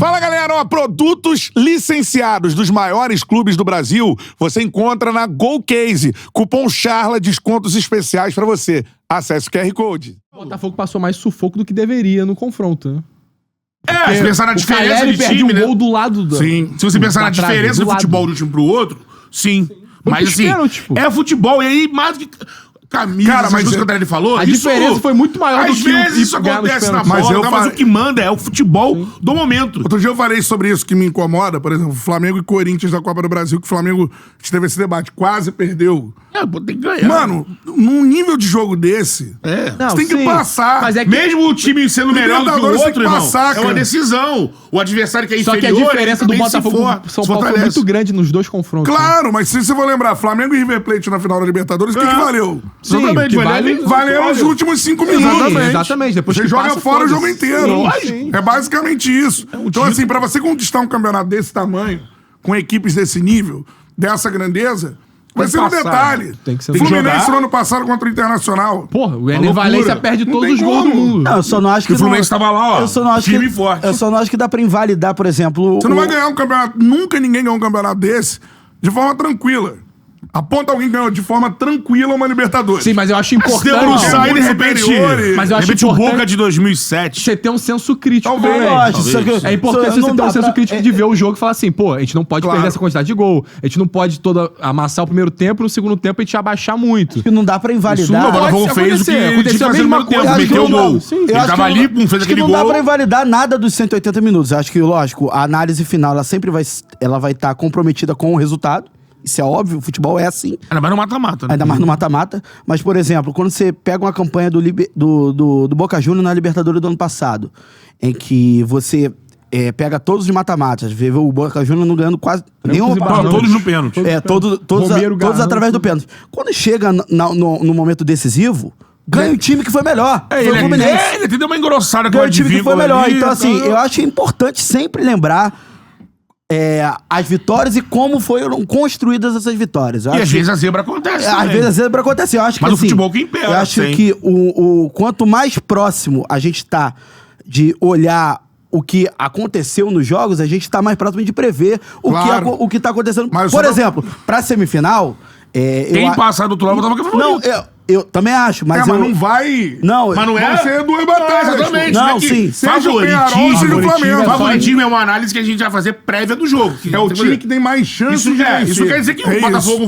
Fala, galera! Ó, produtos licenciados dos maiores clubes do Brasil você encontra na GoCase. Cupom CHARLA, descontos especiais pra você. Acesse o QR Code. O Botafogo passou mais sufoco do que deveria no confronto, né? Se pensar na diferença de perde time, um gol do lado do... Sim. Se você pensar na diferença do futebol de um time pro outro, sim. Mas assim, é futebol. E aí, mais do que... Camisa, cara, mas que o Cantarelli falou, a diferença foi muito maior do que às vezes isso acontece na bola, mas o que manda é o futebol do momento. Outro dia eu falei sobre isso que me incomoda, por exemplo, Flamengo e Corinthians da Copa do Brasil, que o Flamengo teve esse debate, quase perdeu. Tem que ganhar. Mano, num nível de jogo desse, você tem que passar. Mas é que... Mesmo o time sendo melhor do que o outro, irmão, passar, é uma decisão. O adversário que é inferior... Só que a diferença do Botafogo e São Paulo foi muito grande nos dois confrontos. Claro, mas se você for lembrar, Flamengo e River Plate na final da Libertadores, o que valeu? Sim, valeu os últimos 5 minutos. Exatamente. Depois você joga fora o jogo inteiro. É basicamente isso. Então, assim, pra você conquistar um campeonato desse tamanho, com equipes desse nível, dessa grandeza, vai ser um detalhe. Tem que ser Fluminense no ano passado contra o Internacional. Porra, o Ener Valencia perde todos os gols do mundo. Não, eu só não acho que... O Fluminense tava lá, ó, firme e forte. Eu só não acho que dá pra invalidar, por exemplo... Você não vai ganhar um campeonato... Nunca ninguém ganhou um campeonato desse de forma tranquila. Aponta alguém que ganhou de forma tranquila uma Libertadores. Sim, mas eu acho importante... Se debruçar e de repente... Mas eu acho de repente o Boca de 2007... Você ter um senso crítico. Talvez. É importante você ter um senso crítico de ver o jogo e falar assim, pô, a gente não pode perder essa quantidade de gol. A gente não pode amassar o primeiro tempo e no segundo tempo a gente abaixar muito. Acho que não dá pra invalidar. O Botafogo fez o que ele tinha que fazer no primeiro tempo. Meteu o gol. Ele tava ali, fez aquele gol. Não dá pra invalidar nada dos 180 minutos. Eu acho que, lógico, a análise final, ela sempre vai estar comprometida com o resultado. Isso é óbvio, o futebol é assim. Ainda mais no mata-mata, né? Ainda mais no mata-mata. Mas, por exemplo, quando você pega uma campanha do Boca Juniors na Libertadores do ano passado, em que você pega todos os mata-matas, vê o Boca Juniors não ganhando quase nenhuma partida. Todos no pênalti. Todos através do pênalti. Quando chega no momento decisivo, ganha o time que foi melhor. Foi o Fluminense. Ele até deu uma engrossada com o time que foi melhor. Então, assim, eu acho importante sempre lembrar as vitórias e como foram construídas essas vitórias. E às vezes a zebra acontece. Às vezes a zebra acontece. Eu acho que, mas assim, o futebol que impera. Eu acho que quanto mais próximo a gente tá de olhar o que aconteceu nos jogos, a gente tá mais próximo de prever o que tá acontecendo. Mas por exemplo, pra semifinal... Quem passar do outro lado, eu tava Não, eu também acho, mas mas não vai... Não, mas não vão ser duas batalhas. Exatamente. Não, sim. Seja o Peñarol, seja o Flamengo. Favoritismo é uma análise que a gente vai fazer prévia do jogo. É o time que tem mais chance de vencer. Isso quer dizer que o Botafogo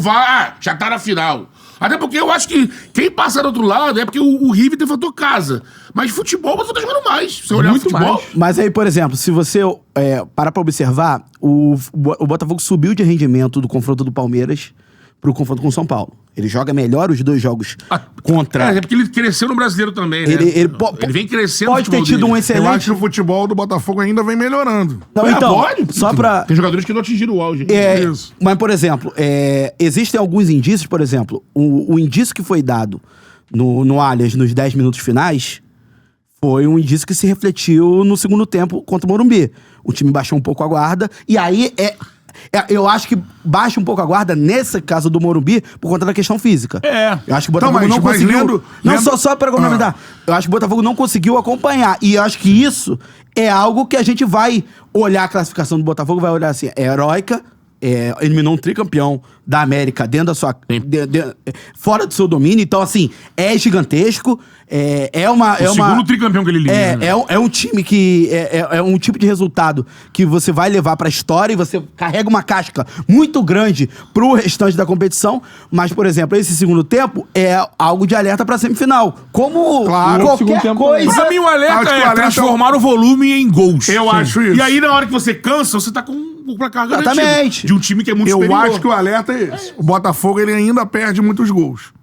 já tá na final. Até porque eu acho que quem passa do outro lado é porque o River tem fator casa. Mas futebol, o Botafogo tá jogando mais. Se você olhar muito futebol... mais. Mas aí, por exemplo, se você parar pra observar, o Botafogo subiu de rendimento do confronto do Palmeiras pro confronto com o São Paulo. Ele joga melhor os dois jogos contra... É porque ele cresceu no Brasileiro também, né? Ele vem crescendo. Pode ter tido um excelente... Eu acho que o futebol do Botafogo ainda vem melhorando. Não, então, só pra... Tem jogadores que não atingiram o auge. Isso. Mas, por exemplo, existem alguns indícios, por exemplo, o indício que foi dado no Allianz nos 10 minutos finais foi um indício que se refletiu no segundo tempo contra o Morumbi. O time baixou um pouco a guarda, e aí eu acho que baixa um pouco a guarda, nesse caso do Morumbi, por conta da questão física. Eu acho que o Botafogo não conseguiu... Só para complementar. Eu acho que o Botafogo não conseguiu acompanhar. E eu acho que isso é algo que a gente vai olhar a classificação do Botafogo, vai olhar assim, heróica, eliminou um tricampeão da América dentro da sua... fora do seu domínio. Então, assim, é gigantesco. Segundo tricampeão que ele elimina. É um time que... É um tipo de resultado que você vai levar pra história e você carrega uma casca muito grande pro restante da competição. Mas, por exemplo, esse segundo tempo é algo de alerta pra semifinal. Como qualquer coisa... Pra mim, o alerta é transformar o volume em gols. Eu acho isso. E aí, na hora que você cansa, você tá com o placar garantido. Exatamente. De um time que é muito Eu superior. acho que o alerta é esse. O Botafogo, ele ainda perde muitos gols.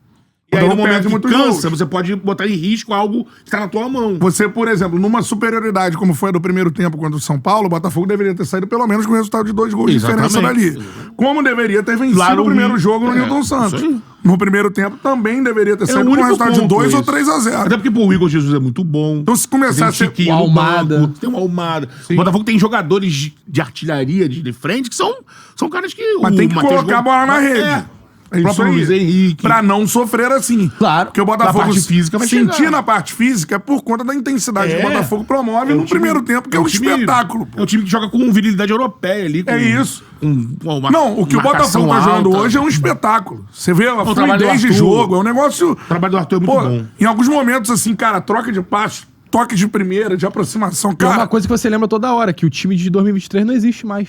E aí, no momento que muitos cansa, gols. você pode botar em risco algo que tá na tua mão. Você, por exemplo, numa superioridade como foi a do primeiro tempo contra o São Paulo, o Botafogo deveria ter saído pelo menos com o resultado de 2 gols de diferença dali. Como deveria ter vencido o primeiro jogo no Newton Santos. No primeiro tempo também deveria ter saído com o resultado de 2 ou 3-0. Até porque o Igor Jesus é muito bom. Então se começar a ser... Tem um Almada. O Botafogo tem jogadores de artilharia de frente que são caras que... Mas tem que colocar a bola na rede. É isso próprio aí. Luiz Henrique. Pra não sofrer assim. Claro. Porque o Botafogo Na parte física vai sentir chegar. na parte física é por conta da intensidade que o Botafogo promove no primeiro tempo, que é um espetáculo. É um time que joga com virilidade europeia ali. É isso. Uma Não, o que o Botafogo tá jogando alta. hoje é um espetáculo. Você vê a trabalho do fluidez de Arthur. jogo, é um negócio... O trabalho do Arthur é muito bom. Em alguns momentos, assim, cara, troca de passe, toque de primeira, de aproximação, É cara... uma coisa que você lembra toda hora, que o time de 2023 não existe mais.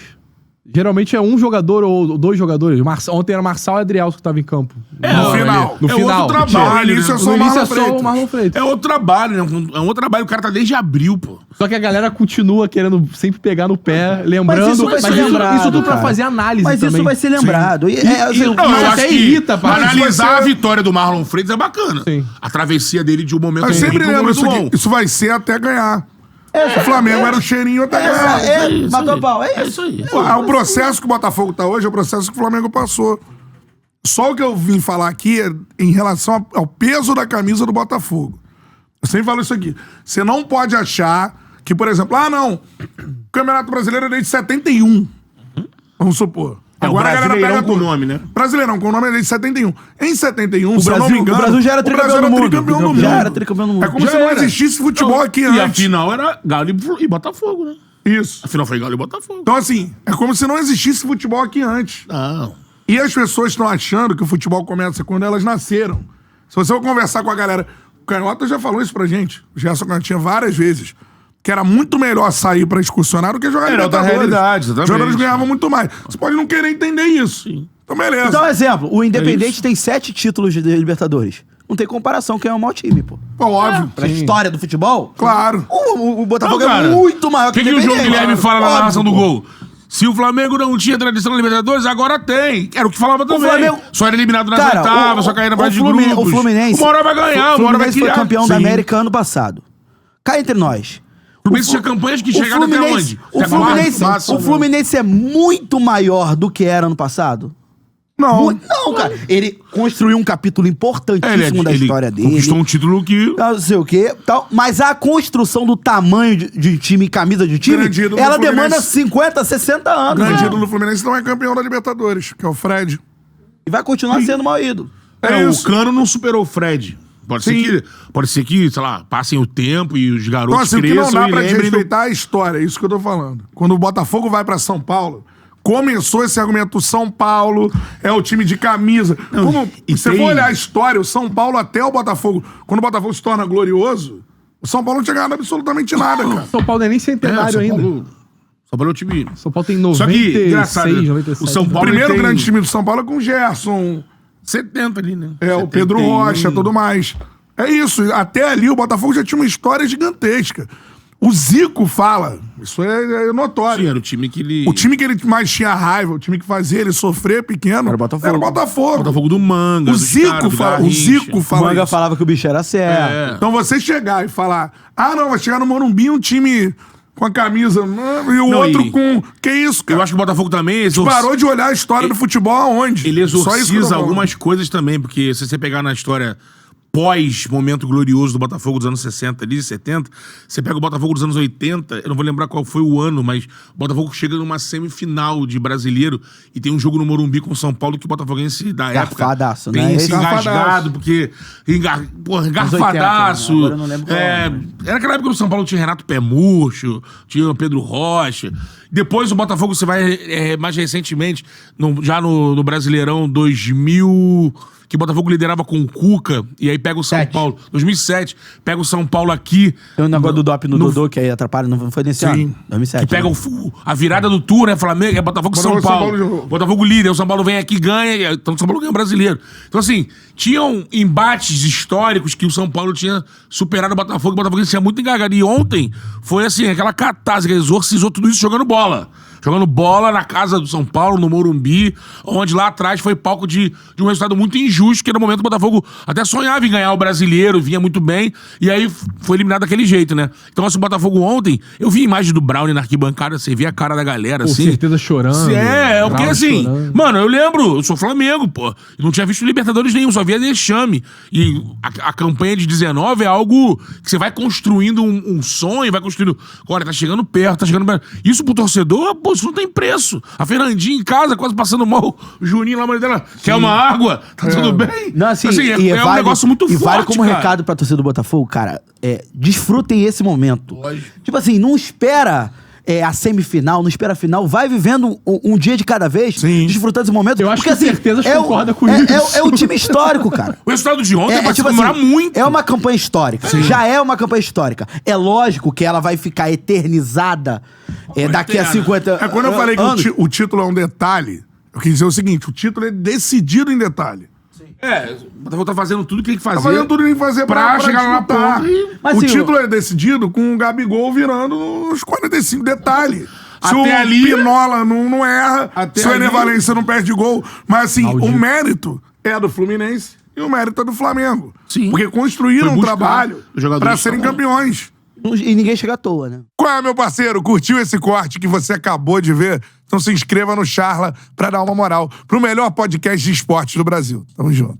Geralmente é um jogador ou dois jogadores. Ontem era Marçal e Adrielso que estavam em campo. no final. No É final. outro trabalho, No início né? é só No o início é Marlon só o Freitas. Marlon Freitas. É outro trabalho, né? É um outro trabalho. O cara tá desde abril, pô. Só que a galera continua querendo sempre pegar no pé, lembrando. Mas isso vai ser lembrado, isso tudo pra cara. fazer análise Mas também. isso vai ser lembrado. Não, Mas eu até acho que irrita, pá. analisar a vitória do Marlon Freitas é bacana. Sim. A travessia dele de um momento Mas sempre ruim pra um lembra momento isso bom. aqui. Isso vai ser até ganhar. O Flamengo era o cheirinho até ganhar. Matou a pau, é É isso. isso aí. O processo que o Botafogo tá hoje é o processo que o Flamengo passou. Só o que eu vim falar aqui é em relação ao peso da camisa do Botafogo. Eu sempre falo isso aqui. Você não pode achar que, por exemplo, o Campeonato Brasileiro é desde 71. Vamos supor. É o a galera Brasileirão pega com tudo. nome, né? Brasileirão com o nome é desde 71. Em 71, se eu não Brasil- me engano, o Brasil já era o Brasil tricampeão do mundo. tricampeão do mundo. Já era tricampeão do mundo. É como Já se não era. existisse futebol aqui E a antes. final era Galo e Botafogo, né? Isso. A final foi Galo e Botafogo. Então, assim, é como se não existisse futebol aqui antes. Não. E as pessoas estão achando que o futebol começa quando elas nasceram. Se você for conversar com a galera... O Canhota já falou isso pra gente. O Gerson Cantinha várias vezes. Que era muito melhor sair pra excursionar do que jogar Era outra Libertadores. realidade, Os exatamente. jogadores ganhavam muito mais. Você pode não querer entender isso. Então, beleza. Então, exemplo, o É Independente tem 7 títulos de Libertadores. Não tem comparação quem é o maior time, pô. Pô, óbvio. Pra história do futebol, Claro. o Botafogo Não, cara. é muito maior O que, o que o João Independente. Guilherme fala na Óbvio, narração do pô. gol? Se o Flamengo não tinha tradição na Libertadores, agora tem. Era o que falava também. Flamengo- Só era eliminado nas Cara, oitavas, só caía na fase de Fluminense- grupos. O Fluminense... Uma hora vai ganhar, uma hora vai Fluminense criar. foi campeão da Sim. América ano passado. Cá entre nós. O Fluminense tinha campanhas que chegaram até onde? O Fluminense é muito maior do que era ano passado? Não. Não, cara. Ele construiu um capítulo importantíssimo da história dele. Conquistou um título que... Não sei o quê, tal, mas a construção do tamanho de time, camisa de time, Grande ídolo do ela Fluminense. demanda 50, 60 O anos. grande né? ídolo do Fluminense não é campeão da Libertadores, que é o Fred. E vai continuar sendo o maior ídolo. É o isso. Cano não superou o Fred. Pode ser que, sei lá, passem o tempo e os Então, garotos assim, o que não cresçam dá e pra lembrem do... desrespeitar a história, é isso que eu tô falando. Quando o Botafogo vai pra São Paulo, começou esse argumento, São Paulo é o time de camisa. Como, e se você tem- for olhar a história, o São Paulo até o Botafogo, quando o Botafogo se torna glorioso, o São Paulo não tinha ganhado absolutamente nada, cara. São Paulo não é nem centenário São ainda. Paulo- São Paulo é o time... São Paulo tem Só 96, que, engraçado, 97. o São O Paulo primeiro tem grande time do São Paulo é com o Gerson, 70 ali, né? o Pedro 71. Rocha, tudo mais. É isso, até ali o Botafogo já tinha uma história gigantesca. O Zico fala, isso é notório. Sim, era o time que ele... O time que ele mais tinha raiva, o time que fazia ele sofrer pequeno, Era o Botafogo. Era o Botafogo. Botafogo do Manga, O dos Zico caras, do fala, o Garrincha. Zico O fala Manga isso. falava que o bicho era certo. É. Então você chegar e falar, não, vai chegar no Morumbi um time com a camisa e o Não, outro e- com... Que isso, cara? Eu acho que o Botafogo também... Parou de olhar a história do futebol aonde? Ele Só isso que eu tô exorciza falando. algumas coisas também, porque se você pegar na história pós-momento glorioso do Botafogo dos anos 60 ali, 70, você pega o Botafogo dos anos 80, eu não vou lembrar qual foi o ano, mas o Botafogo chega numa semifinal de brasileiro e tem um jogo no Morumbi com o São Paulo que o botafoguense da época Garfadaço, tem né? se Garfadaço. engasgado, porque engarfadaço. 80, né? Agora eu não lembro qual Era aquela época que o São Paulo tinha Renato Pé Murcho, tinha Pedro Rocha. Depois o Botafogo, você vai mais recentemente, já no Brasileirão 2000, que o Botafogo liderava com o Cuca, e aí pega o São 7. Paulo. 2007, pega o São Paulo aqui. Tem um negócio do doping no Dodô que aí atrapalha, não foi nesse ano? 2007. Que pega né? a virada do tour, né? Flamengo, é Botafogo e São Botafogo, São Paulo. Paulo de novo. Botafogo líder, o São Paulo vem aqui e ganha, então o São Paulo ganha o brasileiro. Então, assim, tinham embates históricos que o São Paulo tinha superado o Botafogo tinha muito engargado. E ontem foi assim, aquela catarse que exorcizou tudo isso jogando bola. Jogando bola na casa do São Paulo, no Morumbi, onde lá atrás foi palco de um resultado muito injusto, que era o momento que o Botafogo até sonhava em ganhar o brasileiro, vinha muito bem, e aí foi eliminado daquele jeito, né? Então, assim, o Botafogo ontem, eu vi a imagem do Brownie na arquibancada, você via a cara da galera, Com assim. certeza chorando. Porque Bravo assim, chorando. mano, eu lembro, eu sou Flamengo, pô. Eu não tinha visto Libertadores nenhum, só via Deixame. E a campanha de 19 é algo que você vai construindo um sonho, vai construindo. Olha, tá chegando perto, tá chegando perto. Isso pro torcedor, pô, Pô, isso não tem preço. A Fernandinha em casa, quase passando mal. O Juninho lá, a mãe dela, quer uma água? Tá tudo bem? Não, assim, é um negócio muito forte, vale como cara. recado pra torcida do Botafogo, cara, desfrutem esse momento. Lógico. Tipo assim, não espera a semifinal, não espera a final, vai vivendo um dia de cada vez, desfrutando esse momento. Eu acho porque, que certeza concorda com isso. É o time histórico, cara. O resultado de ontem vai tipo comemorar assim, muito. É uma campanha histórica. Já é uma campanha histórica. É lógico que ela vai ficar eternizada daqui a 50 anos. Quando eu falei que o título é um detalhe, eu quis dizer o seguinte, o título é decidido em detalhe. O Botafogo tá fazendo tudo que tem que fazer. Tá fazendo tudo que tem que fazer pra chegar lá na disputar. ponta. Mas, o assim, título é decidido com o Gabigol virando nos 45 detalhes. Se Até o ali- Pinola não erra, Até se o Ener ali- Valencia não perde gol. Mas assim, o mérito é do Fluminense e o mérito é do Flamengo. Sim. Porque construíram Foi um buscar trabalho os jogadores pra serem também. campeões. E ninguém chega à toa, né? Qual é, meu parceiro? Curtiu esse corte que você acabou de ver? Então se inscreva no Charla pra dar uma moral pro melhor podcast de esportes do Brasil. Tamo junto.